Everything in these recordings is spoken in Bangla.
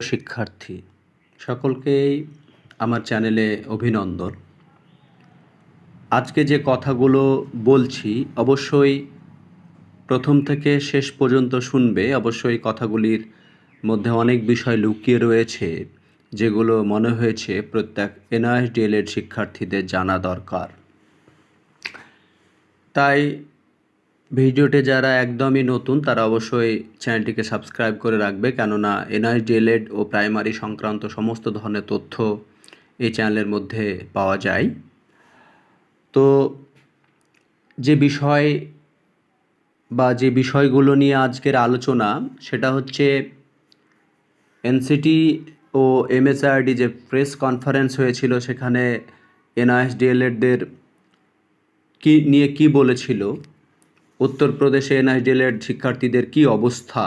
শিক্ষার্থী সকলকেই আমার চ্যানেলে অভিনন্দন। আজকে যে কথাগুলো বলছি অবশ্যই প্রথম থেকে শেষ পর্যন্ত শুনবে। অবশ্যই কথাগুলির মধ্যে অনেক বিষয় লুকিয়ে রয়েছে যেগুলো মনে হয়েছে প্রত্যেক এনআইএস ডিএলএড শিক্ষার্থীদের জানা দরকার। তাই ভিডিওতে যারা একদমই নতুন তারা অবশ্যই চ্যানেলটিকে সাবস্ক্রাইব করে রাখবে, কেননা এনআইএস ডিএলএড ও প্রাইমারি সংক্রান্ত সমস্ত ধরনের তথ্য এই চ্যানেলের মধ্যে পাওয়া যায়। তো যে বিষয় বা যে বিষয়গুলো নিয়ে আজকের আলোচনা সেটা হচ্ছে এনসিটি ও এমএসআরডি যে প্রেস কনফারেন্স হয়েছিল, সেখানে এনআইএস ডিএলএডদের কি বলেছিল, উত্তরপ্রদেশে এনআইএস ডিএলএড শিক্ষার্থীদের কি অবস্থা,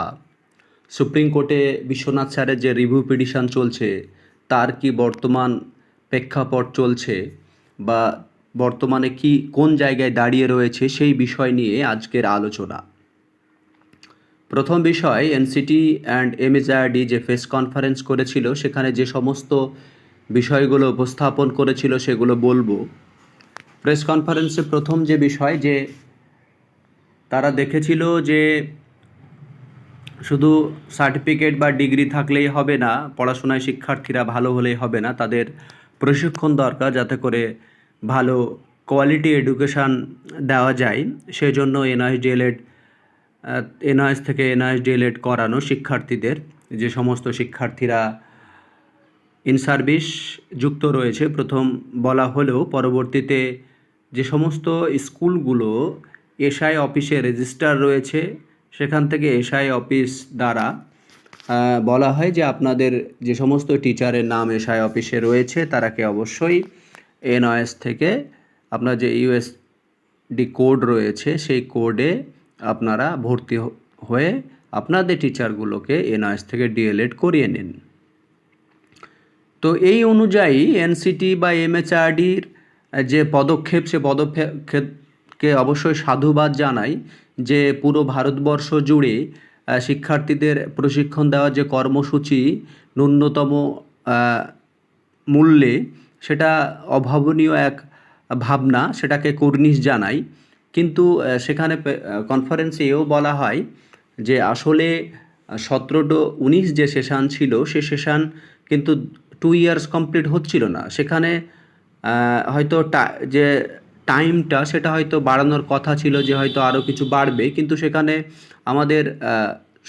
সুপ্রিম কোর্টে বিশ্বনাথ স্যারের যে রিভিউ পিটিশন চলছে তার কি বর্তমান প্রেক্ষাপট চলছে বা বর্তমানে কোন জায়গায় দাঁড়িয়ে রয়েছে, সেই বিষয় নিয়ে আজকের আলোচনা। প্রথম বিষয়, এনসিটি অ্যান্ড এমএসআরডি যে প্রেস কনফারেন্স করেছিল সেখানে যে সমস্ত বিষয়গুলো উপস্থাপন করেছিল সেগুলো বলবো। প্রেস কনফারেন্সে প্রথম যে বিষয়, যে তারা দেখেছিল যে শুধু সার্টিফিকেট বা ডিগ্রি থাকলেই হবে না, পড়াশোনায় শিক্ষার্থীরা ভালো হলেই হবে না, তাদের প্রশিক্ষণ দরকার যাতে করে ভালো কোয়ালিটি এডুকেশান দেওয়া যায়। সেই জন্য এনআইএস থেকে এনআইএস ডিএলএড করানো শিক্ষার্থীদের, যে সমস্ত শিক্ষার্থীরা ইন সার্ভিস যুক্ত রয়েছে, প্রথম বলা হলেও পরবর্তীতে যে সমস্ত স্কুলগুলো এসআই অফিসে রেজিস্টার রয়েছে সেখান থেকে এসআই অফিস দ্বারা বলা হয় যে আপনাদের যে সমস্ত টিচারের নাম এসআই অফিসে রয়েছে তারাকে অবশ্যই এনআইএস থেকে আপনার যে ইউএসডি কোড রয়েছে সেই কোডে আপনারা ভর্তি হয়ে আপনাদের টিচারগুলোকে এনআইএস থেকে ডিএলএড করিয়ে নিন। তো এই অনুযায়ী এনসিটি বা এমএচআরডির যে পদক্ষেপ, সে পদক্ষেপকে অবশ্যই সাধুবাদ জানাই, যে পুরো ভারতবর্ষ জুড়ে শিক্ষার্থীদের প্রশিক্ষণ দেওয়ার যে কর্মসূচি ন্যূনতম মূল্যে, সেটা অভাবনীয় এক ভাবনা, সেটাকে কুর্নিশ জানাই। কিন্তু সেখানে কনফারেন্সে এও বলা হয় যে আসলে 17-19 যে সেশন ছিল সে সেশন কিন্তু 2 ইয়ার্স কমপ্লিট হচ্ছিল না। সেখানে হয়তো যে টাইমটা সেটা হয়তো বাড়ানোর কথা ছিল, যে হয়তো আরও কিছু বাড়বে, কিন্তু সেখানে আমাদের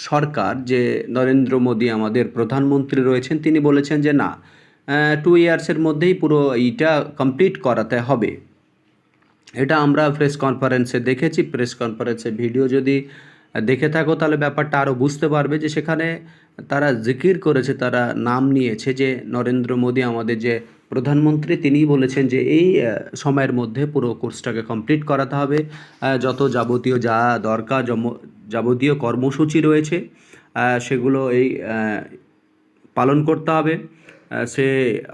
সরকার, যে নরেন্দ্র মোদী আমাদের প্রধানমন্ত্রী রয়েছেন, তিনি বলেছেন যে না, 2 ইয়ার্সের মধ্যেই পুরো এইটা কমপ্লিট করাতে হবে। এটা আমরা প্রেস কনফারেন্সে দেখেছি। প্রেস কনফারেন্সের ভিডিও যদি দেখে থাকো তাহলে ব্যাপারটা আরও বুঝতে পারবে, যে সেখানে তারা জিকির করেছে, তারা নাম নিয়েছে যে নরেন্দ্র মোদী আমাদের যে প্রধানমন্ত্রী, তিনিই বলেছেন যে এই সময়ের মধ্যে পুরো কোর্সটাকে কমপ্লিট করাতে হবে। যত যাবতীয় যা দরকার যাবতীয় কর্মসূচি রয়েছে সেগুলো পালন করতে হবে। সে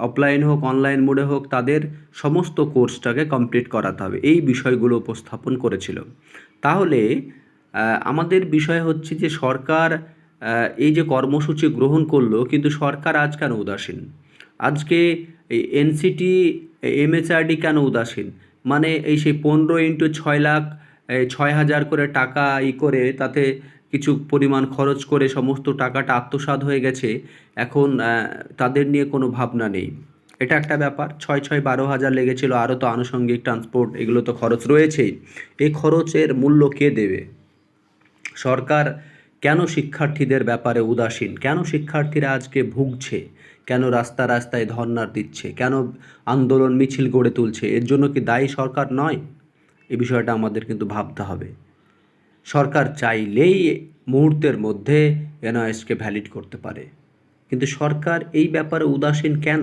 অফলাইন হোক অনলাইন মোডে হোক, তাদের সমস্ত কোর্সটাকে কমপ্লিট করাতে হবে। এই বিষয়গুলো উপস্থাপন করেছিল। তাহলে আমাদের বিষয় হচ্ছে যে সরকার এই যে কর্মসূচি গ্রহণ করলো, কিন্তু সরকার আজ কেন উদাসীন? আজকে এই এনসিটি এমএচআরডি কেন উদাসীন? মানে এই সেই 15 × 6 লাখ 6,000 করে টাকা করে তাতে কিছু পরিমাণ খরচ করে সমস্ত টাকাটা আত্মসাৎ হয়ে গেছে, এখন তাদের নিয়ে কোনো ভাবনা নেই। এটা একটা ব্যাপার। 6-12 হাজার লেগেছিল, আরও তো আনুষঙ্গিক ট্রান্সপোর্ট এগুলো তো খরচ রয়েছেই। এই খরচের মূল্য কে দেবে? সরকার কেন শিক্ষার্থীদের ব্যাপারে উদাসীন? কেন শিক্ষার্থীরা আজকে ভুগছে? কেন রাস্তায় ধর্ণা দিচ্ছে? কেন আন্দোলন মিছিল গড়ে তুলছে? এর জন্য কি দায়ী সরকার নয়? এই বিষয়টা আমাদের কিন্তু ভাবতে হবে। সরকার চাইলেই মুহূর্তের মধ্যে এনআইএসকে ভ্যালিড করতে পারে, কিন্তু সরকার এই ব্যাপারে উদাসীন কেন?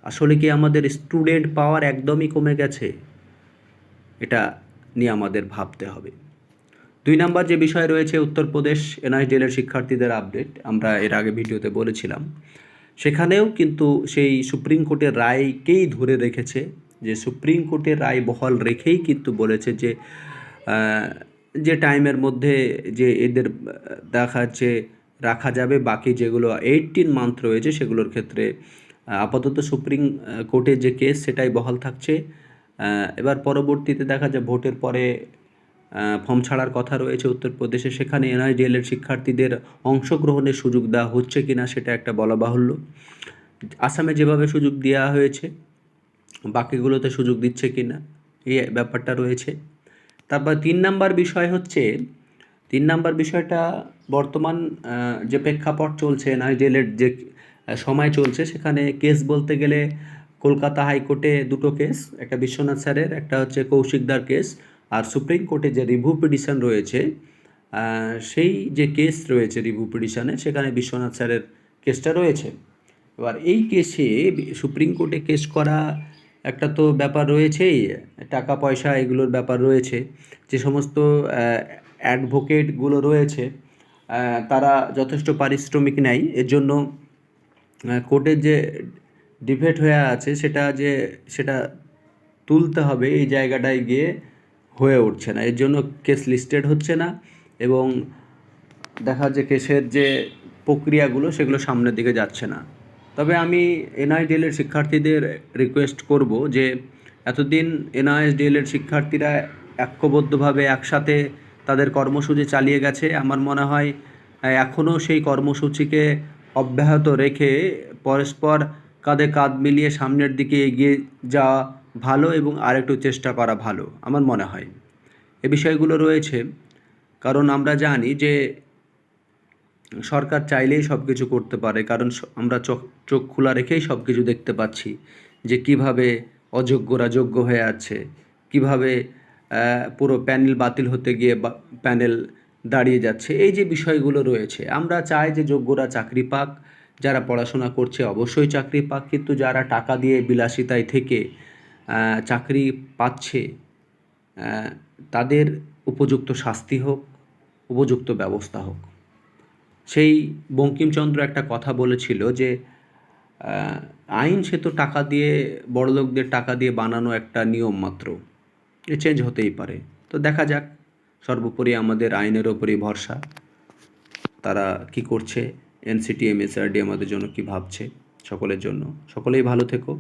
আসলে কি আমাদের স্টুডেন্ট পাওয়ার একদমই কমে গেছে? এটা নিয়ে আমাদের ভাবতে হবে। 2 নাম্বার যে বিষয় রয়েছে, উত্তরপ্রদেশ এনআইএস ডিএলএড শিক্ষার্থীদের আপডেট, আমরা এর আগে ভিডিওতে বলেছিলাম। সেখানেও কিন্তু সেই সুপ্রিম কোর্টের রায়কেই ধরে রেখেছে, যে সুপ্রিম কোর্টের রায় বহাল রেখেই কিন্তু বলেছে যে টাইমের মধ্যে যে এদের দেখা যাচ্ছে রাখা যাবে। বাকি যেগুলো 18 মান্থ রয়েছে সেগুলোর ক্ষেত্রে আপাতত সুপ্রিম কোর্টের যে কেস সেটাই বহাল থাকছে। এবার পরবর্তীতে দেখা যায় ভোটের পরে ফর্ম ছাড়ার কথা রয়েছে উত্তরপ্রদেশে, সেখানে এনআইডিএলের শিক্ষার্থীদের অংশগ্রহণের সুযোগ দেওয়া হচ্ছে কিনা সেটা একটা বলা বাহুল্য। আসামে যেভাবে সুযোগ দেওয়া হয়েছে বাকিগুলোতে সুযোগ দিচ্ছে কিনা এই ব্যাপারটা রয়েছে। তারপর 3 নাম্বার বিষয় হচ্ছে, 3 নাম্বার বিষয়টা বর্তমান যে প্রেক্ষাপট চলছে এনআইডিএলের যে সময় চলছে সেখানে কেস বলতে গেলে কলকাতা হাইকোর্টে দুটো কেস, একটা বিশ্বনাথ স্যারের, একটা হচ্ছে কৌশিকদার কেস, আর সুপ্রিম কোর্টে যে রিভিউ পিটিশন রয়েছে সেই যে কেস রয়েছে রিভিউ পিটিশনে সেখানে বিশ্বনাথ স্যারের কেসটা রয়েছে। এবার এই কেসে সুপ্রিম কোর্টে কেস করা একটা তো ব্যাপার রয়েছেই, টাকা পয়সা এগুলোর ব্যাপার রয়েছে। যে সমস্ত অ্যাডভোকেটগুলো রয়েছে তারা যথেষ্ট পারিশ্রমিক নেয়, এর জন্য কোর্টের যে ডিবেট হয়ে আছে সেটা তুলতে হবে এই জায়গাটায় গিয়ে হয়ে উঠছে না, এর জন্য কেস লিস্টেড হচ্ছে না এবং দেখা যাচ্ছে কেসের যে প্রক্রিয়াগুলো সেগুলো সামনের দিকে যাচ্ছে না। তবে আমি এনআইডিএলের শিক্ষার্থীদের রিকোয়েস্ট করব যে এতদিন এনআইএসডিএলের শিক্ষার্থীরা ঐক্যবদ্ধভাবে একসাথে তাদের কর্মসূচি চালিয়ে গেছে, আমার মনে হয় এখনও সেই কর্মসূচিকে অব্যাহত রেখে পরস্পর কাঁধে কাঁধ মিলিয়ে সামনের দিকে এগিয়ে যাওয়া ভালো এবং আরেকটু চেষ্টা করা ভালো আমার মনে হয়। এ বিষয়গুলো রয়েছে, কারণ আমরা জানি যে সরকার চাইলেই সব কিছু করতে পারে, কারণ আমরা চোখ খোলা রেখেই সব কিছু দেখতে পাচ্ছি যে কিভাবে অযোগ্যরা যোগ্য হয়ে আছে, কিভাবে পুরো প্যানেল বাতিল হতে গিয়ে প্যানেল দাঁড়িয়ে যাচ্ছে। এই যে বিষয়গুলো রয়েছে, আমরা চাই যে যোগ্যরা চাকরি পাক, যারা পড়াশোনা করছে অবশ্যই চাকরি পাক, কিন্তু যারা টাকা দিয়ে বিলাসিতায় থেকে চাকরি পাচ্ছে তাদের উপযুক্ত শাস্তি হোক, উপযুক্ত ব্যবস্থা হোক। সেই বঙ্কিমচন্দ্র একটা কথা বলেছিল যে আইন সে তো টাকা দিয়ে, বড়লোকদের টাকা দিয়ে বানানো একটা নিয়ম মাত্র, এ চেঞ্জ হতেই পারে। তো দেখা যাক, সর্বোপরি আমাদের আইনের ওপরই ভরসা, তারা কি করছে, এনসিটি এমএসআরডি আমাদের জন্য কি ভাবছে। সকলের জন্য, সকলেই ভালো থেকো।